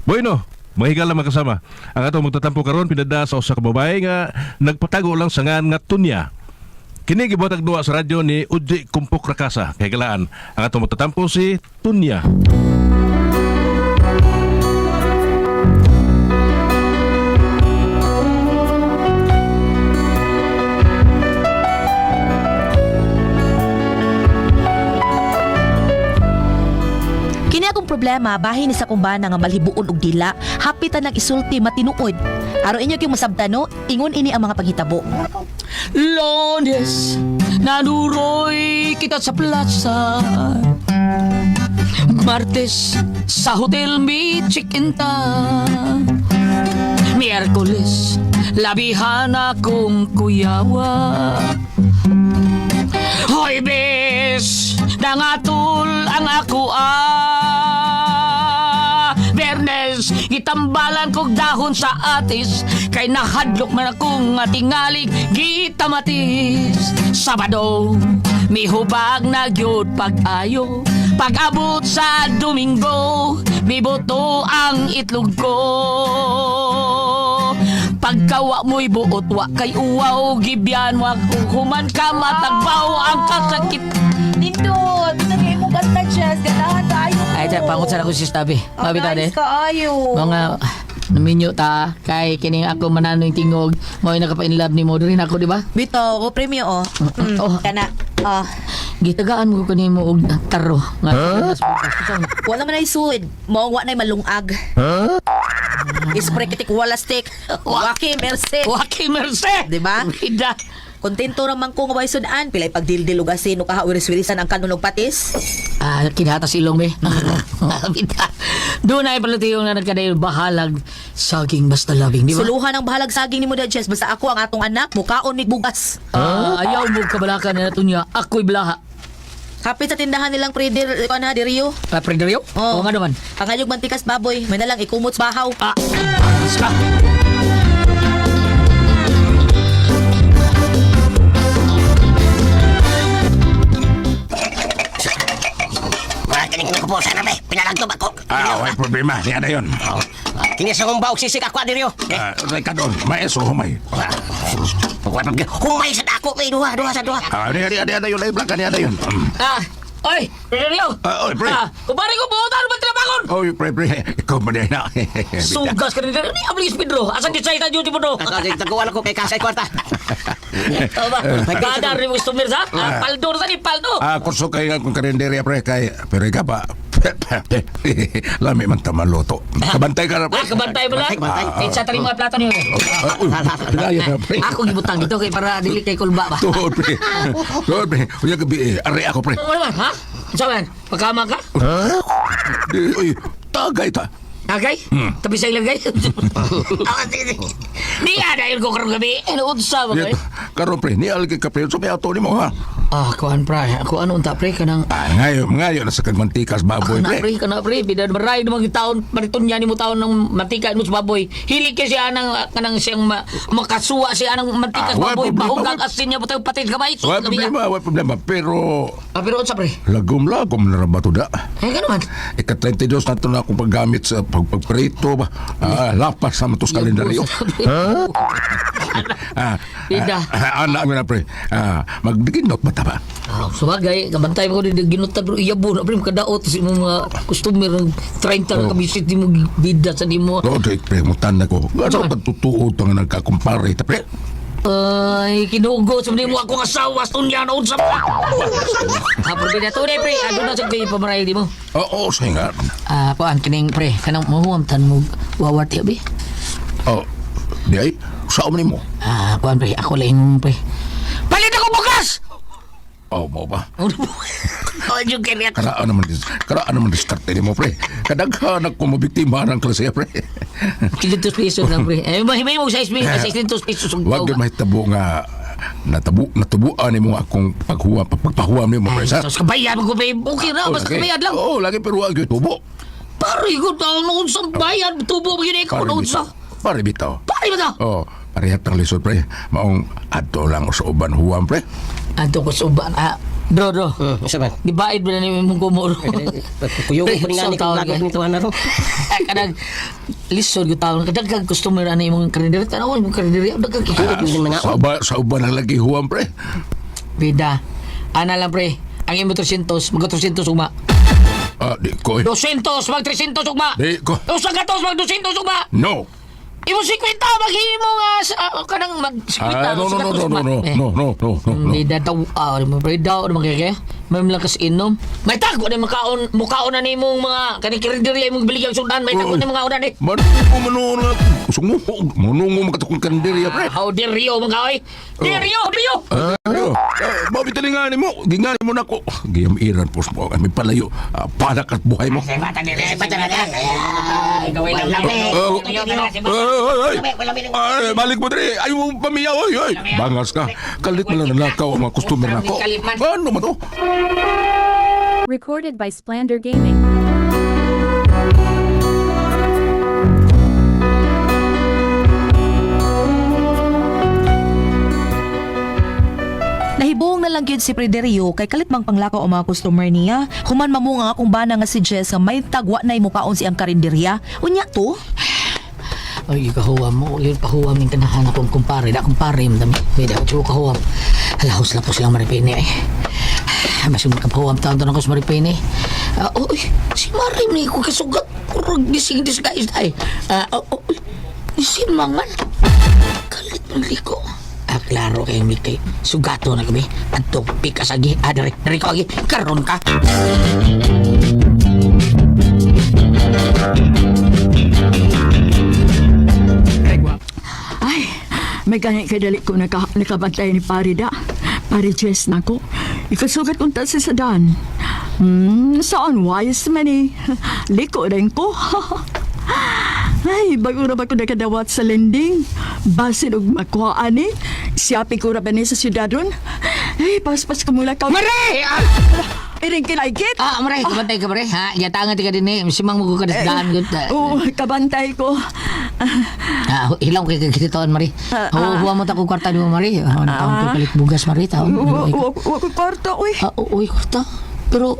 Bueno, mahigal lang magkasama. Ang atong magtatampo karon pinada sa usa ka babae nga nagpatago lang sa ngan nga Tunya. Kini gibuhatag duwa sa radyo ni Uji Kumpok Rakasa. Kay galaan, ang atong magtatampo si Tunya. Kini akong problema bahin ni sa kumbana nga malhibuon og dila, hapitan ng isulti matinuod. Aron inyo kay masabtano, ingon ini ang mga paghitabo. Lunes, nanuroy kita sa plaza. Martes, sa hotel may chicken ta. Miyerkules, labihan akong kuyawa. Hoy, bes, nangatul ang ako Bernes, gitambalan kog dahon sa atis. Kay nahadlok man akong tingalig gitamatis. Sabado, mihubag na gyud pag-ayo. Pag-abot sa Domingo, mibuto ang itlog ko. Pagkawa mo'y buot, wa kay uwaw, gibyan, wa human ka matagbaw ang kasakit. Nindot, pinagay mo basta chess, ganahan tayo. Ay, pangot sa ako si Stabi. Mabitade. Kaayo. Mga naminyo ta, kay kining ako mananoy tingog, mo'y nakapa-inlove ni mo rin ako, di ba? Bito, o premyo Oh. Kana. Gitagaan mo ko kanimo og taro. Nga, Wala man ay suid. Mao wa nay malungag. Ispray kitik wala stick. Waki mercy. Waki merse! Di ba? Ida. Kontento raman ko nga way sudaan. Pilay pagdildil og asin o kahawiris-wirisan ang kanunog patis. Kinahata silong be. Bita. Doon ay palatiyong na nagkadayon bahalag saging basta labing, di ba? Suluhan ang bahalag saging ni mo da Jess. Basta ako ang atong anak, mukaon mig bugas. Ayaw mo kabalakan na ito niya. Ako'y blaha. Kapit sa tindahan nilang predir, na di Rio. Predaryo? Oo. Oo nga naman. Pangayog mantikas baboy, may nalang ikumot sa bahaw. Ska. Kinig na ko po sana be, pinalagtob ako. May problema. Niya na yun. Kini sa kong baog sisik ako adiryo. Ka doon. Maeso, humay. Humay sa dako be, duha sa duha. Niya na yun. Ay, blanca niya na yun. Oy, Predaryo. Oy, pre. Kubari ko buutan mo tinabangon. Oy, pre. Ikaw mo na. Sugas ka rin. Ni ablis Pedro. Asan di sa duty mo do? Taguan ako kay Kasay Kwarta. Kadar ni gusto mir sa? Paldo sa ni paldo. Kurso kayo kung karinderya, pre. Pero ikaw pa. Lami man tamaluto. Kabantay ka na, pre. Kabantay mo lang. Sa tali mga plato niyo. Pinaya na, pre. Ako gibutang dito kay para dili kay kulba ba. Tuhod, pre. Uya gabi, ari ako, pre. Ano man, ha? Saban, pagkama ka? Uy, tagay ta. Agay? Tapi sa ilagay? Di ada yun ko karong gabi. Ano sa ba kayo? Karon, pre. Ni algi ka, pre. So, may ato ni mo, ha? Kuhan pre. Ako ano unta pre kanang... Ngayon, nasa kagmantikas baboy, Kana pre. pre, kana pre. Bidan maray namang taon. Mariton niya ni mo taon ng mantika mo sa baboy. Hilig kasi anang kanang siyang makasuwa siya anang mantikas baboy. Bahugag asin niya butang patis kamay. Wala problema. Pero, Pero unsa pre? lagom-lagom na rabato da. Ay ganoon. Ika-32 na ito na akong paggamit sa pagprito ba. Lapas sa matos kalendaryo. Ida. Anak mo na, pre. Magbiginot ba ta ba? Sabagay, kabantay mo ko din ginutad bro. Iyabo na pre, makadaot sa mga customer ng 30 na kabisit di mo bida sa di mo. Rodrick, pre, mutan na ko. Ano ka pagtutuod ang nagkakumpare, ta, pre? Ay, kinugo sa mo akong asawa sa tunya na unsa pa. Probida to pre, ano na sa kayo pamaray di mo? Oo, say nga. Paan kining pre, kanang mahuamtan mo wawati abi. Oh, di ay, saan mo? Paan pre, ako lang pre. Palit ako bukas! Oh, mo ba? Oh, yung kanya. Karaan naman diskarte ni mo, pre. Kadaghan ako mabiktima ng klase, pre. 500 pesos lang pre. Mahimay mo 6 pesos. Huwag din mahitabo nga natubuan ni mo akong pagpahuam ni mo, pre. Sa? Sos kabayan ko pre. Okay na, basta kabayan lang. Oo, lagi pero huwag yung tubo. Pare ko daw noon sa bayan. Tubo mo yun ko noon sa. Pare bitaw. Pare ba daw? Oo, parehat ng lisod, pre. Maong ato lang sa uban huwam, pre. Ato ko sa uban. Bro. Isa ba? Gibaid ba na ni mong kumuro? Kuyong ko nga ni kong lagot ni tuwan na ro. Kanang lisod yung taon. Kadagkag customer na imong karinderi. Tanaw, imong karinderi. Dagkag Sa uban ang lagi huwam, pre. Bida. Ana lang, pre. Ang imo 300, mag 300 ugma. Di ko. 200, mag 300 ugma. Di ko. Usa gatos, mag 200 ugma. No. Imo 50, maghimo nga kanang mag 50. No. Bida daw. Pre, daw naman kaya. May lakas inom. May tago na mukaon na nimong mga kaning karinderi imong biligyan sundan. May tago na mga unan eh. Manungo na. Manungo makatukong kanderya, pre. How dare you, mga oy? Rio! Babi talinganin mo. Ginganin mo na ko. Giyam iran po mo. May palayo. Panak at buhay mo. Sa bata nila, sa bata nila. Gawin lang. Balik mo dali. Ayaw mo pamiya. Oy. Bangas ka. Kalit mo lang nanakaw ang mga customer na ko. Ano mo to? Recorded by Splander Gaming. Nahibong na lang gyud si Frederio kay kalit mang panglakaw ang mga customer niya. Human mamo nga akong bana nga si Jess nga may tagwa na imukaon si ang karinderya. Unya to? Ay, kahuwa mo. Yung kahuwa min kanahan akong kumpare. Da kumpare mo dami. May daw siya kahuwa. Halahos lang po silang maripini ay. Masing makapahuwam taon doon ako sa maripini. Uy, si Marim ni ko kasugat. Kurang dising disguise ay. Uy, isin mangan. Kalit ng liko. Klaro kayo Mikay. Sugato na kami. Adto pikas agi. Dari ko agi. Karon ka. Ay, may ganit kay dali ko nakabantay ni Parida. Pari Jess na ko. Ikasugat kong tasi sa dan. Saan wise man eh. Liko rin ko. Ay, bago na ba ko nakadawat sa lending? Basin og makuhaan eh. Siyapi ko na ba niya sa syudad ron? Ay, paspas ka mula ka. Mare! Iring kinaigit? Mare, kabantay ka Mare. Ha? Yatangan ti ka din eh. Simang mo ko kadasdaan. Oo, kabantay ko. Hilaw kay kagititoan Mare. Huwa mo ta kong kwarta di mo Mare. Taon ko palit bugas Mare. Wako kwarta, uy. Uy, kwarta. Pero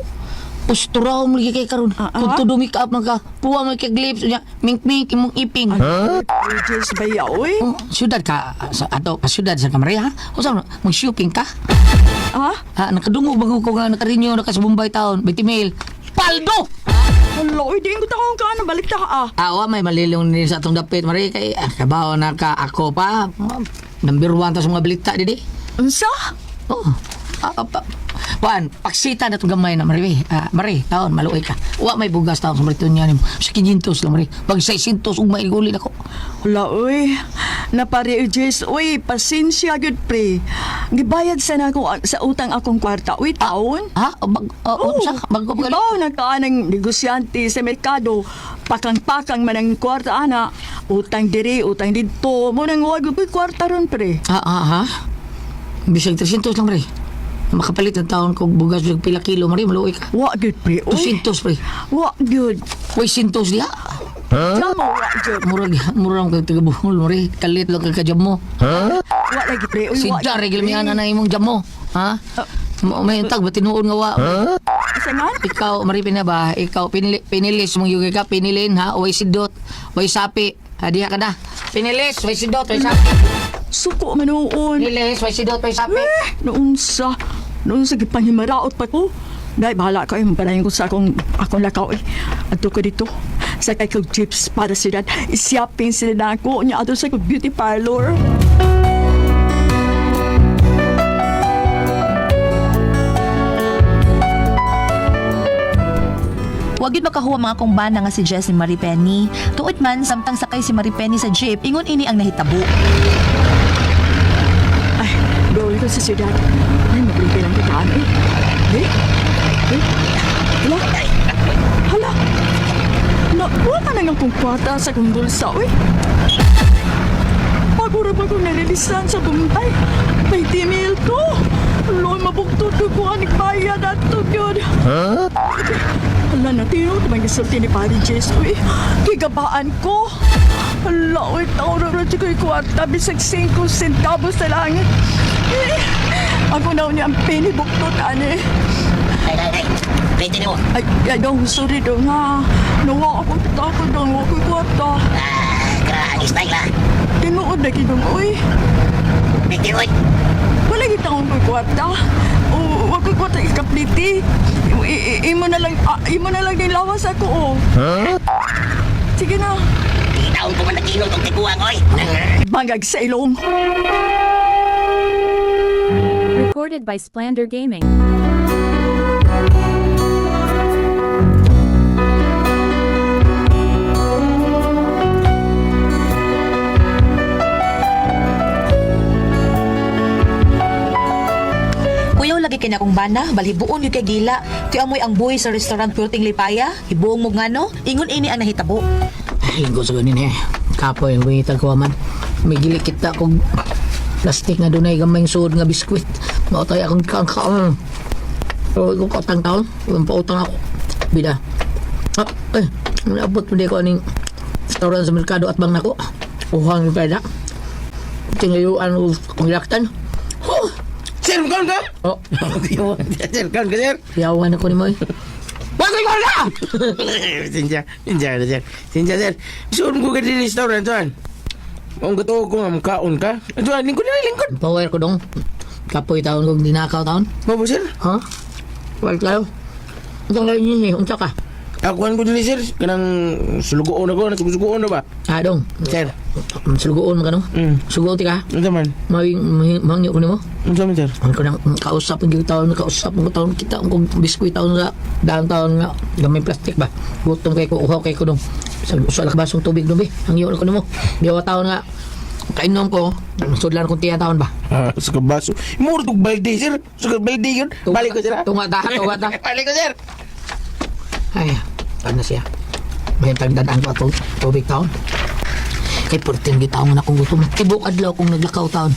posturaw mo lagi kay karon. Kung todo make up ka, puwa mo kay lips niya, mink imong iping. Jess ba ya, uy? Syudad ka ato pa syudad sa kamari ha. Usa mag-shopping ka? Nakadungog bago ko nga nakarinyo nakasubumbay taon, 20 mil. Paldo. Wala, uy, di ko taong ka, nabalik ta ka Awa may malilong ni sa atong dapit Mari kay kabaw na ka ako pa. Number 1 ta sa mga balita didi. Unsa? Juan, paksita na itong gamay na Mari. Mari, taon, maluoy ka. Wa may bugas taon sa Mariton niya. Sa 500 lang Mari. Pag 600 ug maigulin ako. Wala, uy. Napari, Jess, uy, pasensya, good pre. Gibayad sana ako sa utang akong kwarta. Uy, taon? Unsa? Magkapagalit? Ibaw na ka ng negosyante sa merkado. Pakang-pakang man ang kwarta, ana. Utang diri, utang dito. Munang wag uy, kwarta ron, pre. Bisag 300 lang Mari. Makapalit ng taon kong bugas ng pila kilo Mari, maluoy ka. Wa, good pre. Uy, 200 pre. wa, good. Uy, 100 diha. Tama, wa, good. Murang kag tagabuhol Mari. Kalit lang kag kajam mo. Wa lagi, pre. Uy, Si wa, Jar, good, regil pre. mi ana na imong jam mo. Ha? May tag ba tinuon nga wa? Sangan? Ikaw, Mari ba? Ikaw, pinilis mong yugi ka, pinilin ha? Way sidot, way sapi. Diha ka na. Pinilis, way sidot, way sapi. Suko manuon. Pinilis, way sidot, way sapi. Noon sa gipangimaraot pa ko. Dahil bahala ko yung panayin ko sa akong lakaw eh. Ato ko dito. Sa kay kong chips para sila. Isyapin sila na ako. Niya ato sa kong beauty parlor. Wagid makahuwa mga kong bana nga si Jess ni Maripenny. Tuot man, samtang sakay si Maripenny sa jeep, ingon ini ang nahitabo. Ay, gawin ko sa siyudad. Ay, magbigay lang kitaan eh. Hala? Hala? Nakuha ka na nga kong kwarta sa kong bulsa, uy. Pagura ba kong narilisan sa Bombay? 20 mil ko. Loy, mabuktot ko kung anik bayad at to, yun. Hala na, tino, naman gisulti ni Pari Jess, uy. Kigabaan ko. Hala, uy, tao na rin ko yung kwarta. Bisag 5 centavos na lang. Ako na niya ang pinibuktot, ane. Ay. Pwede na mo. Ay, dong, sorry dong, ha. Nawa akong takot dong, huwag ko'y kwarta. Laila. Tinuod na kinong, uy. Piti, oy. Wala kita akong kwarta. O, wag ko kwarta ikapliti. Imo na lang din lawas ako, oh. Sige na. Di taon ko man naginong tong tiguang, oy. Bangag sa ilong. Recorded by Splander Gaming. Kuyaw lagi kanya kong bana, balhibuon yung kay gila. Ti amoy ang buhay sa restaurant Purting Lipaya, hibuong mo ngano, ingon ini ang nahitabo. Linggo sa ganin eh. Kapoy, wingitag ko man. May gili kita kong plastic nga dunay gamay suod nga biskwit. Mautay akong kangkaon. So, kung katang taon, kung pautang ako. Bida. Naabot mo di ko aning restaurant sa merkado at bang nako. Uhang yung peda. Tingayuan ko kong laktan. Sir, kan ka? Oh, Sir, kan ka, sir? yawan ako ni mo eh. Bakit ko na? Sinja, sir. Sinja, sir. Suon ko ka di restaurant, tuan. Ang gato ko nga makaon ka. Tuan, lingkod na, lingkod. Power ko dong. Kapoy taon kong dinakaw taon. Mabo, sir. Ha? Wal kayo. Itong lain yun eh, unsa ka? Akuan ko din, sir. Kanang sulugoon ako, nasugusugoon na ba? Ah, dong. Sir. Sulugoon mo ka no? Sugoon ti ka? Ano man? Mangyo ko ni mo? Ano man, sir? Ang kanang kausap ang taon, kausap ang taon kita ang kong biskuit taon sa daang taon nga gamay plastic ba. Gutom kay ko, uhaw kay ko dong. Sa lakbasong tubig dong be. Ang yun ko nimo. Diwa taon nga kainom ko, sudlan kong tiya taon ba. Sa kabaso. Muro tong balde, sir. Sa balde yun. Balik ko, sir. Tunga ta. Balik ko, sir. Ay, ano siya? May tagdadaan ko atong tubig taon. Kay perting gitaon na akong gutom. Tibok adlaw kong naglakaw taon.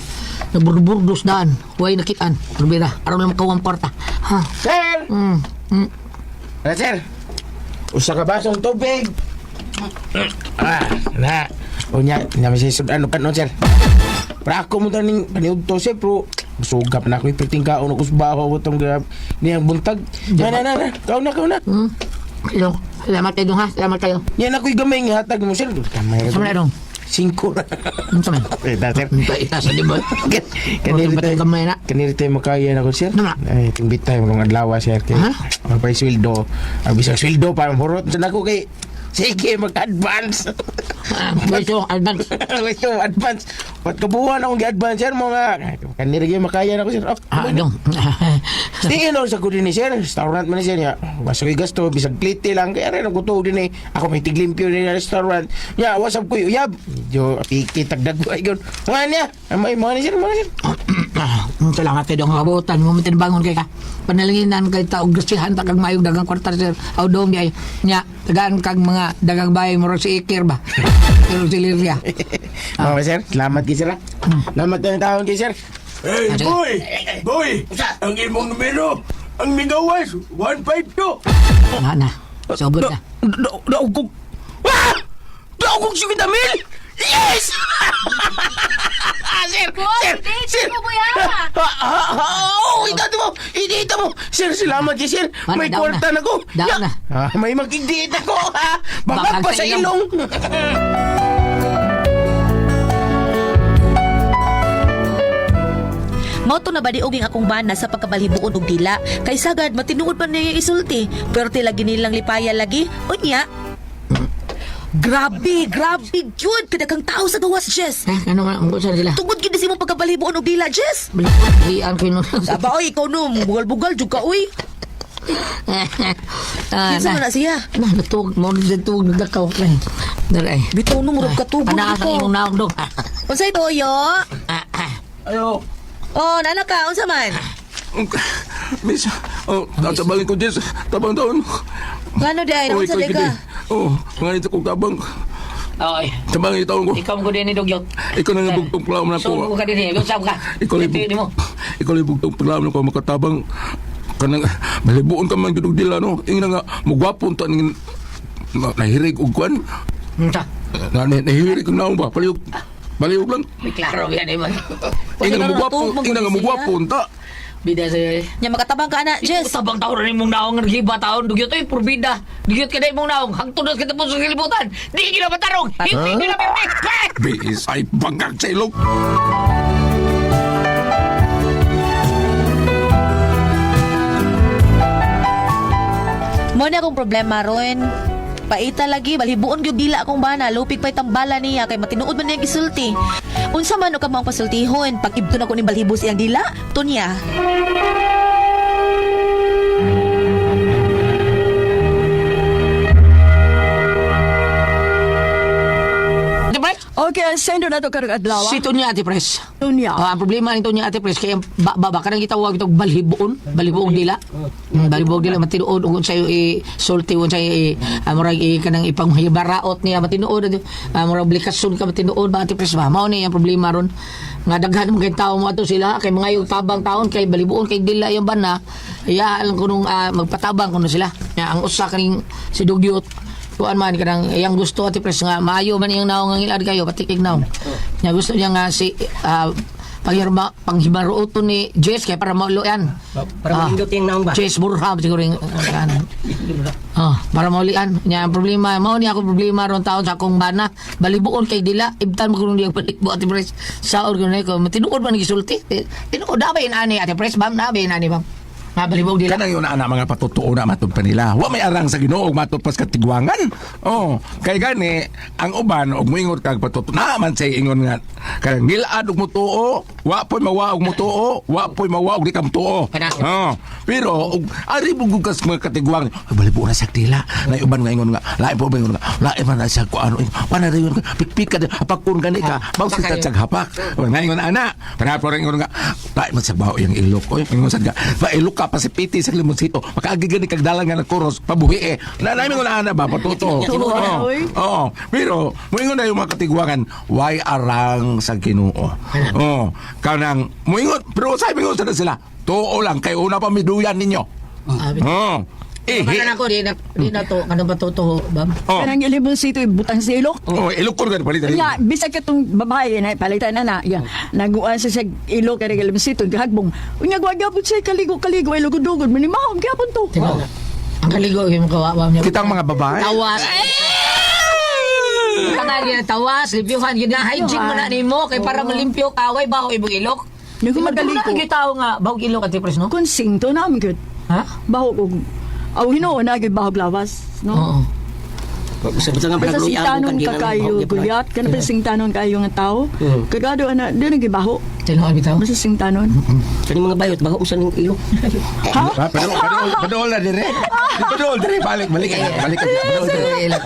Nagburburdos daan. Huwag nakitaan. Rubira, araw na makawang parta. Ha? Sir! Ano, sir? Usa ka basong tubig. Na. O niya, may sisudan. Ano ka, no, sir? Para ako mo taning paniud to, sir, pero sugap na ako. Ipiting kaon ako sa baho. Itong niyang buntag. Na. Kaon na. Ilong, salamat kayo dong ha. Salamat kayo. Yan ako'y gamay nga hatag mo, sir. Kamay Sama na dong. 5 na. Ano sa man? Sir. Ita sa di ba? Kaniri Ba't yung gamay na? Kaniri tayo makaya na ko, sir. Ano na? Ay, timbit tayo mga adlaw, sir. Kaya, Ha? magpay sweldo. Ang bisang sweldo, parang hurot. Saan ako kay... Sige, mag-advance. Beso, advance. Gusto, advance. Pat kabuhan akong gi-advance, sir. Mga... Kaniri kayo makaya na ko, sir. Ah, dong. Tingin ako sa ko din, sir. Restaurant man, sir. Basta ko'y gasto, bisag plite lang. Kaya rin ako to din, Ako may tiglimpyo din na restaurant. Wasap ko'y uyab. Medyo piki, tagdag ko. Ay, gano'n. Mga niya. Mga ni, sir. Salamat kayo dong. Kabutan mo bangon kay ka. Panalinginan kay taog gasihan takag mayong dagang kwarta sir. Aw dong jay. Nya, tagaan kag mga dagang bahay mo si Ikir ba. Pero si Liria. Mga sir, salamat kay sir. Salamat ng taon kay sir. Hey, Ate. boy! Boy! Ang imong numero, ang migawas, 152! Na. Sobot na. Daugog. Daugog si Vitamil! Yes! Sir! Sir! Idita mo! Sir, salamat kay sir! Mana, May daon kwarta na ko! Daon na. May mag-idit ako, ha! Bakal Baka pa sa sa ilong! Mauto na badioging akong bana sa pagkabalhibuon og dila. Kay sagad matinuod pa niya isulti. Pero tila ginilang lipaya lagi. Unya. Grabe gyud kada kang tao sa gawas, Jess. Ano man ang gusto sila? Tungod gid si mo pagkabalhibuon og dila, Jess. Iyan ko no. Aba oy, ikaw no, bugal-bugal jud ka oy. Kinsa man na siya? Natug mo natug nagdakaw. Dere. Bitaw no murag katubog Ana sa imong naog dong. Unsay toyo? Ayo, Oh, nana ka, unsa man? miss, tatabangin ko, Jess, tabang taon. Ngano day, unsa day ka? Ngayon sa kong tabang, Oy. tabangin taon ko. Ikaw mo din ni Dugyot. Ikaw na nga bugtong pulaw na So ko. ka din eh. Usap ka. Ikaw mo. na bugtong pulaw na ko makatabang. Kanang, malibuon ka man gudog dila, no? Ingin nga, mugwapon ta, nahirig og kwan. Unsa? Nahirig og naong ba, palihog lang. May klaro yan eh man. Ingin nga mugwapon ta. Bida sa Nya makatabang ka ana, Jess. Tabang taon rin mong naong nagliba taon. Dugyot ay purbida. Dugyot ka na mong naong. Hangtod na kita po sa kilibutan. Di kita matarong. Hindi kita matarong. Biis ay bangag sa ilong. Mo na akong problema ron. Paita lagi, balhibuon gyud dila akong bana, lupig pa'y tambala niya, kay matinuod man niya gisulti. Unsa man o ka mong pasultihon, pag ibton ako ni balhibo siyang dila, tunya. Ate Pres? Okay, sendo na to karong adlaw. Si Tonya, Ate Pres. Tunya. Ang problema ni Tonya, Ate Pres, kaya baba ka nang gitawag itong balhibuon dila. Balhibuon dila, matinuod, kung sa'yo sulti, kung sa'yo amurag kanang ipanghibaraot niya, matinuod, amurag oblikasyon ka, matinuod ba, Ate Pres ba? Mao ni ang problema ron. Nga daghan mo kay tao mo ato sila, kay mga yung tabang taon, kay balhibuon, kay dila yung bana, iya, alam ko nung magpatabang ko na sila. Ang usa kaning si Dugyot, kuan man kanang iyang gusto Ate Pres nga maayo man iyang naong ang ilad kayo patikig naong. Nya gusto niya nga si panghibaruoton ni Jess kay para maulo yan. Para malindot yung naong ba? Jess Burham siguro yung para maulian. Nya ang problema mao ni ako problema ron taon sa akong bana balibuon kay dila ibtan mo kuno diya palikbo Ate Pres sa organ ko matinuod man gisulti. Tinuod na ba ani Ate Pres bam na ba ani bam. Balibog dila. Kanang yun na mga patutuo na matod pa nila. Wa may arang sa Ginoo matod pas katigwangan. Oh, kay gani ang uban og moingon kag patutuo naman say ingon nga kanang nilad og mutuo, wa poy mawa og mutuo, wa poy mawa og di ka mutuo. Oh, pero og ari bugog kas mga katigwang balibo na sa dila. Na uban nga ingon nga lain po ingon nga lain man na siya ko ano panarayon ka pikpik ka apakon gani ka bawsi ka sa hapak. Nga ingon ana. Para po ingon nga lain man sa bao yung ilok. Oy ingon sa ba ilok ka pasipiti sa limonsito makaagigani kag dalan nga nagkuros pabuhi na namin ko na ba patuto oo pero moingon na yung mga katigwangan why arang sa Ginoo kanang moingon pero sabi ko sa sila tuo lang kay una pa miduyan ninyo Baka na ko, di na to, ano ba to, bam? Kanang ilibon sito butang sa ilok. Ilok ko rin palitan Ya, bisag katong babae na palitan na. Ya, naguan sa ilok kay ilibon sito gagbong. Unya gwagapon siya kaligo ay lugod-lugod manimahog gyapon to. Ang kaligo yung kawawa niya. kitang mga babae Tawas. Kanang yan, tawas, limpyuhan, yun na, hygiene mo na nimo, kay para malimpyo kaway, baho ibang ilok. Hindi ko magaligo. Magkaligo tao nga, bahog ilok Ate Pres, no? Konsing to namin gud. Ha? Baho ko. Aw hinoon na gid bahog lawas, no? Oo. Sa nga Basta sing tanon ka kayo guyat, kana pa sing tanon kayo nga tao. Kagado ana, di nang gibaho. Tilong bitaw. Basta sing tanon. Kani mga bayot, baho sa ng ilok. padol na dire padol dire balik padol dire Ilok.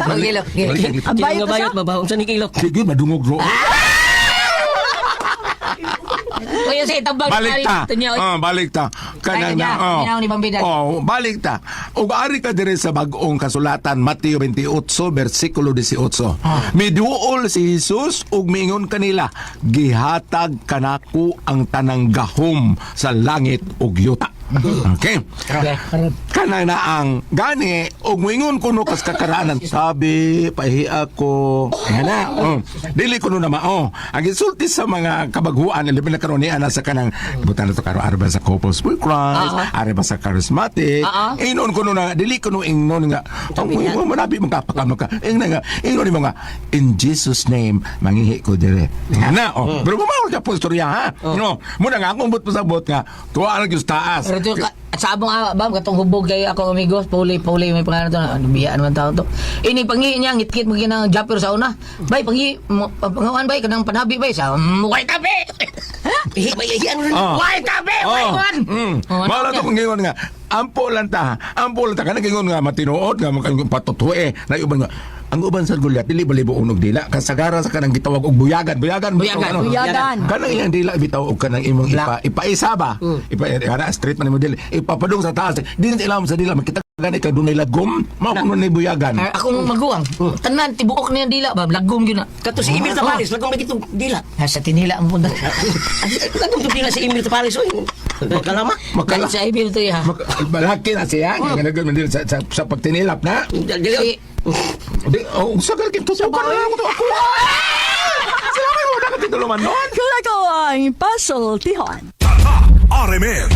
Ang Kani bayot mga na bayot, siya. mabaho sa ng ilok. sige madungog ro Kuya say tabang balik ta. Balik ta. Ay, kanya, minaw ni Bambida. Balik ta. Ug ari ka dire sa bag-ong kasulatan Mateo 28 bersikulo 18. Miduol si Jesus ug miingon kanila, gihatag kanako ang tanang gahom sa langit ug yuta. Okay. Kanang na ang gani og moingon kuno kas kakaraanan sabi pahi ako ana dili kuno na mao ang insulti sa mga kabaghuan labi na karon ni ana sa kanang butan to karon arba sa couples for Christ arba sa charismatic inon kuno na dili kuno ingnon nga mo manabi magkapakam ka ingna nga inon mo nga in Jesus name mangihi ko dire ana pero mo ka po istorya ha no mo na nga akong but pasabot nga tuwa ang Diyos taas. Pero sa abong bam katong hubog kay ako amigos puli may pangalan to ano biya naman tao to ini pangi niya ngit-ngit mo ginang japper sa una bay pangi pangawan bay kanang panabi bay sa white tabi white tabi white Mala to pangingon nga ampo lang ta kanang gingon nga matinuod nga patutue na uban nga ang uban sa gulyat dili balibo unog dila kasagara sa kanang gitawag og buyagan kanang iyang dila bitaw og kanang imong ipaisa ba kana street man mo dili ipapadung sa taas di na ilam sa dila makita gani ka dunay lagom mao kuno ni buyagan akong maguwang tanan tibuok niya dila ba lagom gyud na Kato si Emil Tapares, lagong ba kitong dila? sa tinila ang punta Lagong to dila si Emil Tapares, oy. Kalama. makala sa ibil to ya malaki na siya nga nagman dili sa pagtinilap na Dili. di sagal kinto sa ako salamat mo na katituluman noon Kaya ko ang puzzle tihon. RMN